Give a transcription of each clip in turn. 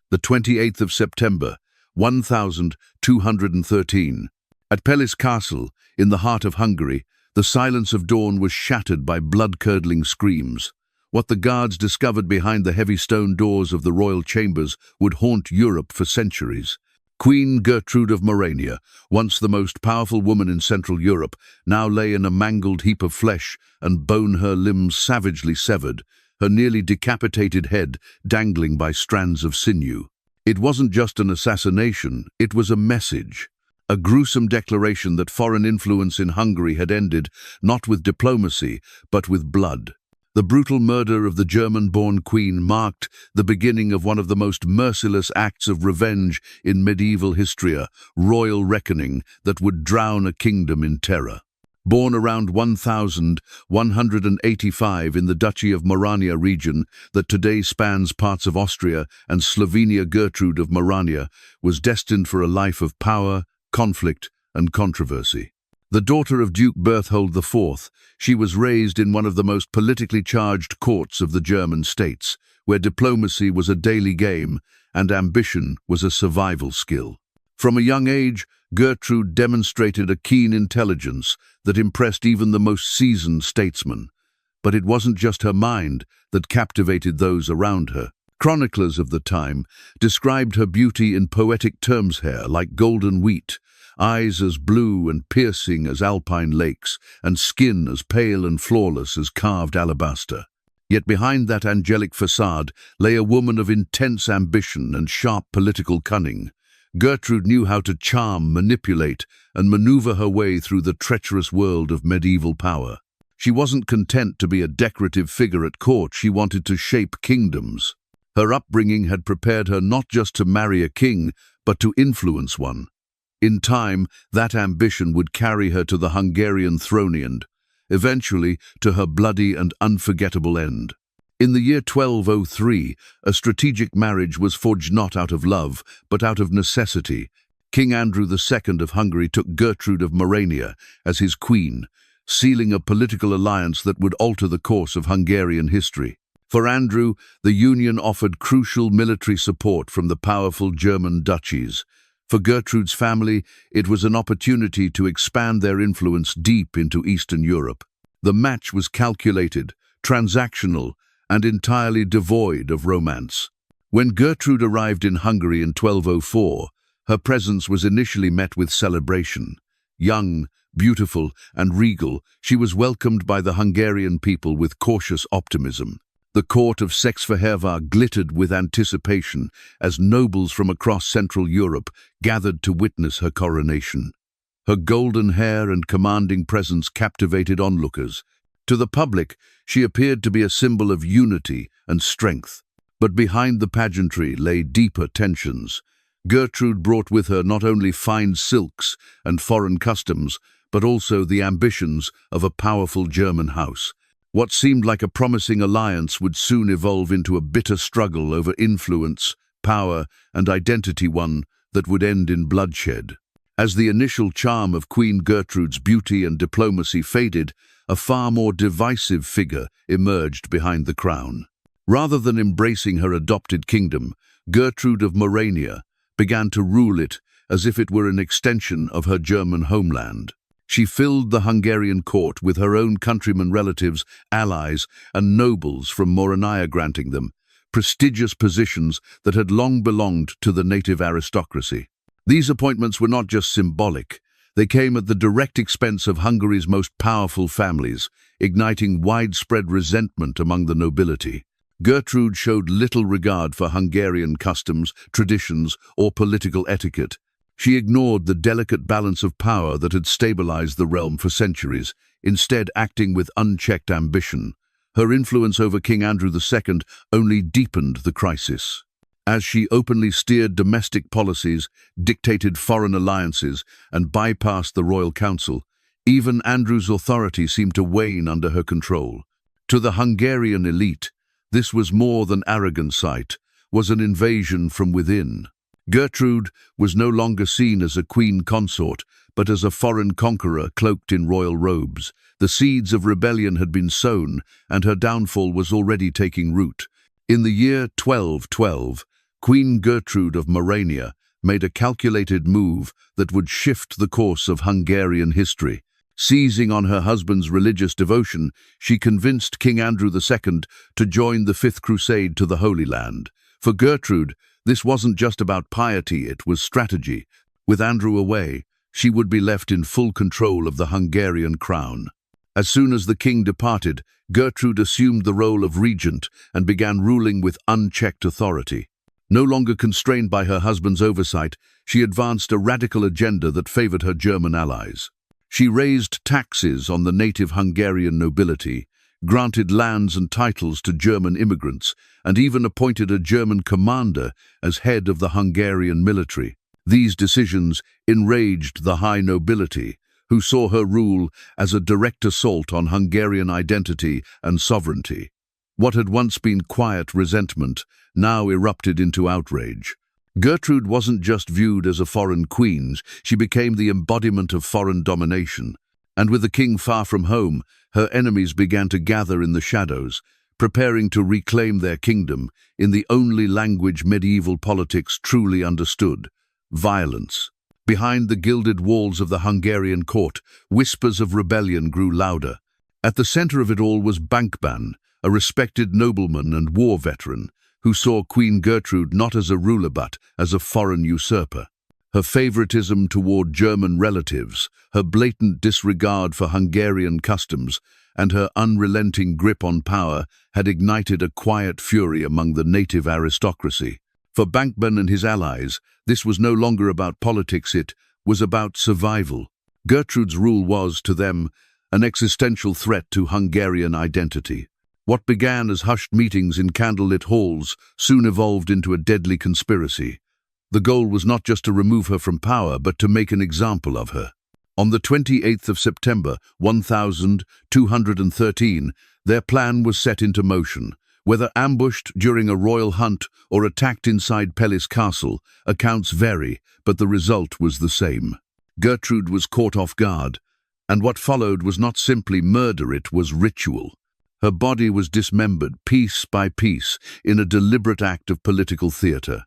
the 28th of September, 1213. At Pelis Castle, in the heart of Hungary, the silence of dawn was shattered by blood-curdling screams. What the guards discovered behind the heavy stone doors of the royal chambers would haunt Europe for centuries. Queen Gertrude of Morania, once the most powerful woman in Central Europe, now lay in a mangled heap of flesh and bone, her limbs savagely severed, her nearly decapitated head dangling by strands of sinew. It wasn't just an assassination, it was a message. A gruesome declaration that foreign influence in Hungary had ended, not with diplomacy, but with blood. The brutal murder of the German-born queen marked the beginning of one of the most merciless acts of revenge in medieval history, a royal reckoning that would drown a kingdom in terror. Born around 1185 in the Duchy of Morania region that today spans parts of Austria and Slovenia, Gertrude of Morania was destined for a life of power, conflict, and controversy. The daughter of Duke Berthold IV, she was raised in one of the most politically charged courts of the German states, where diplomacy was a daily game and ambition was a survival skill. From a young age, Gertrude demonstrated a keen intelligence that impressed even the most seasoned statesmen. But it wasn't just her mind that captivated those around her. Chroniclers of the time described her beauty in poetic terms: hair like golden wheat, eyes as blue and piercing as alpine lakes, and skin as pale and flawless as carved alabaster. Yet behind that angelic facade lay a woman of intense ambition and sharp political cunning. Gertrude knew how to charm, manipulate, and maneuver her way through the treacherous world of medieval power. She wasn't content to be a decorative figure at court, she wanted to shape kingdoms. Her upbringing had prepared her not just to marry a king, but to influence one. In time, that ambition would carry her to the Hungarian throne and, eventually, to her bloody and unforgettable end. In the year 1203, a strategic marriage was forged not out of love, but out of necessity. King Andrew II of Hungary took Gertrude of Morania as his queen, sealing a political alliance that would alter the course of Hungarian history. For Andrew, the union offered crucial military support from the powerful German duchies. For Gertrude's family, it was an opportunity to expand their influence deep into Eastern Europe. The match was calculated, transactional, and entirely devoid of romance. When Gertrude arrived in Hungary in 1204, her presence was initially met with celebration. Young, beautiful, and regal, she was welcomed by the Hungarian people with cautious optimism. The court of Székesfehérvár glittered with anticipation as nobles from across Central Europe gathered to witness her coronation. Her golden hair and commanding presence captivated onlookers. To the public, she appeared to be a symbol of unity and strength. But behind the pageantry lay deeper tensions. Gertrude brought with her not only fine silks and foreign customs, but also the ambitions of a powerful German house. What seemed like a promising alliance would soon evolve into a bitter struggle over influence, power, and identity, one that would end in bloodshed. As the initial charm of Queen Gertrude's beauty and diplomacy faded, a far more divisive figure emerged behind the crown. Rather than embracing her adopted kingdom, Gertrude of Morania began to rule it as if it were an extension of her German homeland. She filled the Hungarian court with her own countrymen, relatives, allies, and nobles from Morania, granting them prestigious positions that had long belonged to the native aristocracy. These appointments were not just symbolic. They came at the direct expense of Hungary's most powerful families, igniting widespread resentment among the nobility. Gertrude showed little regard for Hungarian customs, traditions, or political etiquette. She ignored the delicate balance of power that had stabilized the realm for centuries, instead acting with unchecked ambition. Her influence over King Andrew II only deepened the crisis. As she openly steered domestic policies, dictated foreign alliances, and bypassed the royal council, even Andrew's authority seemed to wane under her control. To the Hungarian elite, this was more than arrogant sight, was an invasion from within. Gertrude was no longer seen as a queen consort, but as a foreign conqueror cloaked in royal robes. The seeds of rebellion had been sown, and her downfall was already taking root. In the year 1212, Queen Gertrude of Morania made a calculated move that would shift the course of Hungarian history. Seizing on her husband's religious devotion, she convinced King Andrew II to join the Fifth Crusade to the Holy Land. For Gertrude, this wasn't just about piety, it was strategy. With Andrew away, she would be left in full control of the Hungarian crown. As soon as the king departed, Gertrude assumed the role of regent and began ruling with unchecked authority. No longer constrained by her husband's oversight, she advanced a radical agenda that favored her German allies. She raised taxes on the native Hungarian nobility, granted lands and titles to German immigrants, and even appointed a German commander as head of the Hungarian military. These decisions enraged the high nobility, who saw her rule as a direct assault on Hungarian identity and sovereignty. What had once been quiet resentment now erupted into outrage. Gertrude wasn't just viewed as a foreign queen, she became the embodiment of foreign domination. And with the king far from home, her enemies began to gather in the shadows, preparing to reclaim their kingdom in the only language medieval politics truly understood: violence. Behind the gilded walls of the Hungarian court, whispers of rebellion grew louder. At the center of it all was Bankban, a respected nobleman and war veteran, who saw Queen Gertrude not as a ruler but as a foreign usurper. Her favoritism toward German relatives, her blatant disregard for Hungarian customs, and her unrelenting grip on power had ignited a quiet fury among the native aristocracy. For Bankban and his allies, this was no longer about politics, it was about survival. Gertrude's rule was, to them, an existential threat to Hungarian identity. What began as hushed meetings in candlelit halls soon evolved into a deadly conspiracy. The goal was not just to remove her from power, but to make an example of her. On the 28th of September, 1213, their plan was set into motion. Whether ambushed during a royal hunt or attacked inside Pellis Castle, accounts vary, but the result was the same. Gertrude was caught off guard, and what followed was not simply murder, it was ritual. Her body was dismembered piece by piece in a deliberate act of political theater.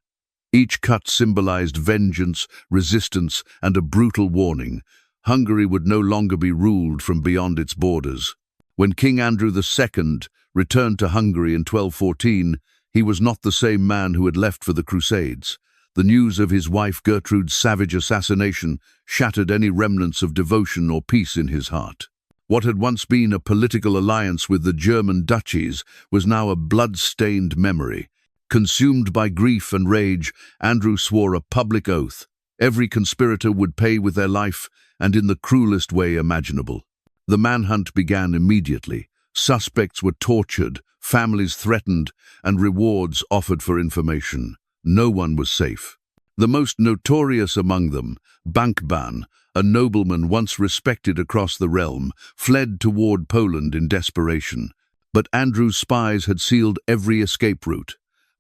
Each cut symbolized vengeance, resistance, and a brutal warning. Hungary would no longer be ruled from beyond its borders. When King Andrew II returned to Hungary in 1214, he was not the same man who had left for the Crusades. The news of his wife Gertrude's savage assassination shattered any remnants of devotion or peace in his heart. What had once been a political alliance with the German duchies was now a blood-stained memory. Consumed by grief and rage, Andrew swore a public oath. Every conspirator would pay with their life, and in the cruelest way imaginable. The manhunt began immediately. Suspects were tortured, families threatened, and rewards offered for information. No one was safe. The most notorious among them, Bankban, a nobleman once respected across the realm, fled toward Poland in desperation. But Andrew's spies had sealed every escape route.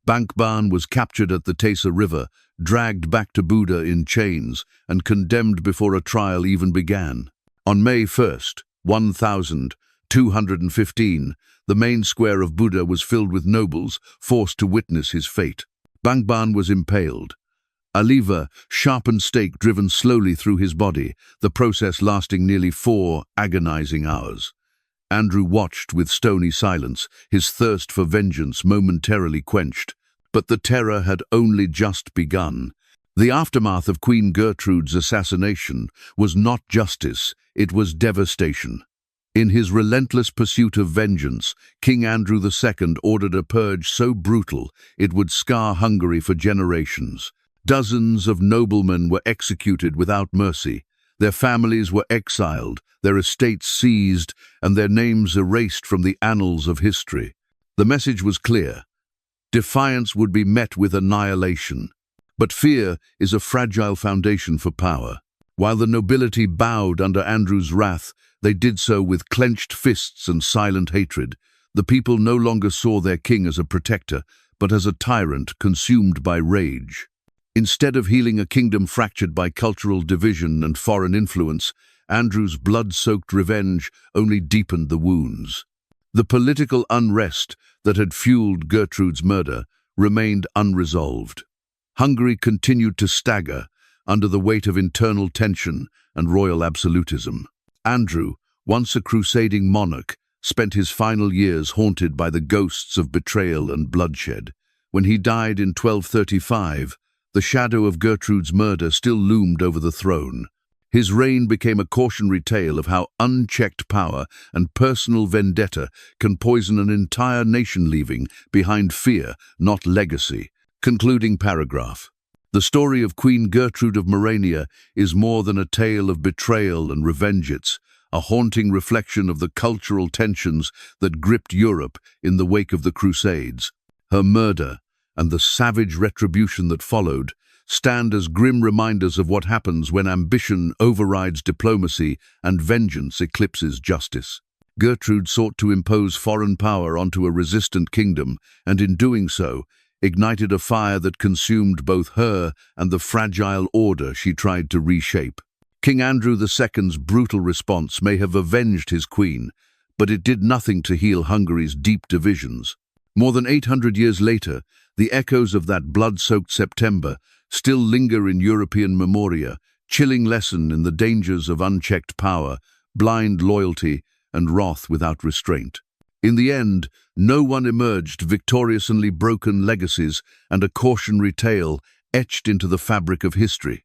Bankban was captured at the Tesa River, dragged back to Buda in chains, and condemned before a trial even began. On May 1st, 1215, the main square of Buda was filled with nobles forced to witness his fate. Bankban was impaled. A lever, sharpened stake driven slowly through his body, the process lasting nearly 4 agonizing hours. Andrew watched with stony silence, his thirst for vengeance momentarily quenched. But the terror had only just begun. The aftermath of Queen Gertrude's assassination was not justice, it was devastation. In his relentless pursuit of vengeance, King Andrew II ordered a purge so brutal it would scar Hungary for generations. Dozens of noblemen were executed without mercy. Their families were exiled, their estates seized, and their names erased from the annals of history. The message was clear. Defiance would be met with annihilation. But fear is a fragile foundation for power. While the nobility bowed under Andrew's wrath, they did so with clenched fists and silent hatred. The people no longer saw their king as a protector, but as a tyrant consumed by rage. Instead of healing a kingdom fractured by cultural division and foreign influence, Andrew's blood-soaked revenge only deepened the wounds. The political unrest that had fueled Gertrude's murder remained unresolved. Hungary continued to stagger under the weight of internal tension and royal absolutism. Andrew, once a crusading monarch, spent his final years haunted by the ghosts of betrayal and bloodshed. When he died in 1235, the shadow of Gertrude's murder still loomed over the throne. His reign became a cautionary tale of how unchecked power and personal vendetta can poison an entire nation, leaving behind fear, not legacy. Concluding paragraph. The story of Queen Gertrude of Morania is more than a tale of betrayal and revenge. It's a haunting reflection of the cultural tensions that gripped Europe in the wake of the Crusades. Her murder, and the savage retribution that followed, stand as grim reminders of what happens when ambition overrides diplomacy and vengeance eclipses justice. Gertrude sought to impose foreign power onto a resistant kingdom, and in doing so, ignited a fire that consumed both her and the fragile order she tried to reshape. King Andrew II's brutal response may have avenged his queen, but it did nothing to heal Hungary's deep divisions. More than 800 years later, the echoes of that blood-soaked September still linger in European memoria, chilling lesson in the dangers of unchecked power, blind loyalty, and wrath without restraint. In the end, no one emerged victorious, only broken legacies and a cautionary tale etched into the fabric of history.